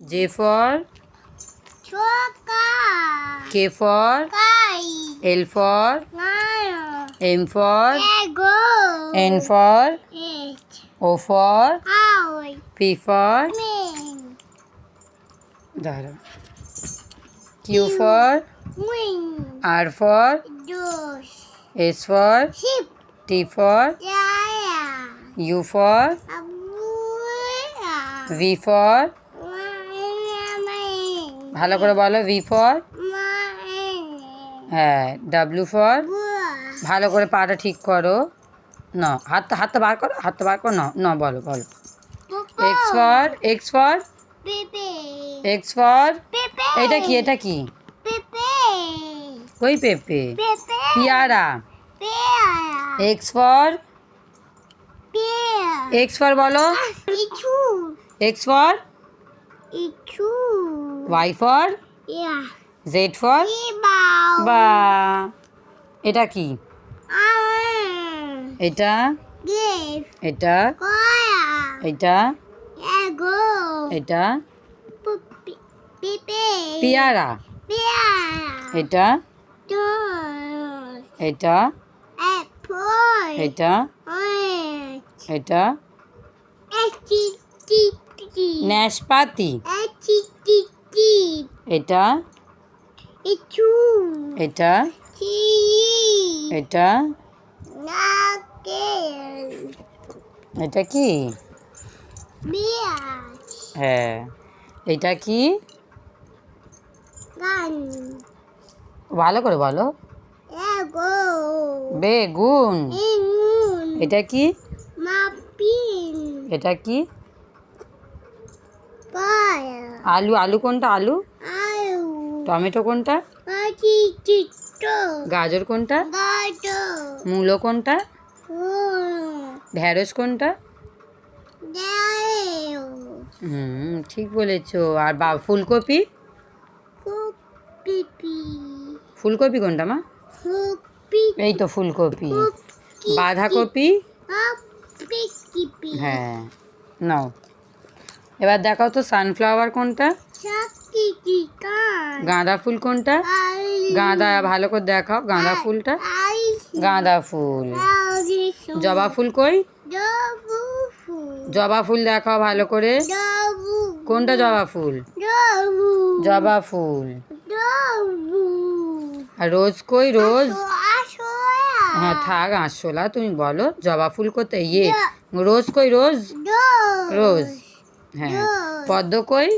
J for Choka. K for Kai. L for Lion. M for Ego. N for It. O for Owl. P for Min. Dara Q for Wing. R for Dosh. S for Sheep. T for Yaya. U for Abuela. V for Mine. ভালো করে বলো V for Mine. হ্যাঁ W for Bua. ভালো করে পাটা ঠিক করো ন হাতটা বার করো হাতটা বার করো ন বলো বলো Popo. X for Pepe. X for Pepe. এটা কি Pepe. কই পেঁপে Pepe. পেয়ারা Pear. X for Pear. X for বলো Ichu. X for Ichu. Y for Yeah. Z for Ibao. বা এটা কি Alan. এটা Give. এটা Koya. এটা Ego. এটা Pepe. পেয়ারা Pear. এটা Doors. এটা Apple. এটা Orange. এটা H-T-T. নাশপাতি H-T-T. এটা Ichu. এটা Cheese. এটা Knuckle. এটা কি Beer. হ্যাঁ এটা কি Gun. ভালো করে বলো Ego. বেগুন Ingun. এটা কি Muffin. এটা কি Fire. আলু কোনটা আলু Alu. টমেটো কোনটা Potato. গাজর কোনটা Gato. মূলো কোনটা Corn. ঢ্যাঁড়স কোনটা Dale. ঠিক বলেছো আর ফুলকপি Pipi. ফুলকপি কোনটা মা Hoopy. এই তো ফুলকপি বাঁধাকপি হ্যাঁ নাও এবার দেখাও তো সানফ্লাওয়ার কোনটা গাঁদা ফুল কোনটা গাঁদা ভালো করে দেখাও গাঁদা ফুলটা গাঁদা ফুল জবা ফুল কই জবা ফুল দেখাও ভালো করে কোনটা জবা ফুল জবা ফুল আর রোজ কই রোজ হ্যাঁ থাক আঁশোলা তুমি বলো জবা ফুল কোথায় রোজ কই রোজ রোজ হ্যাঁ পদ্ম কই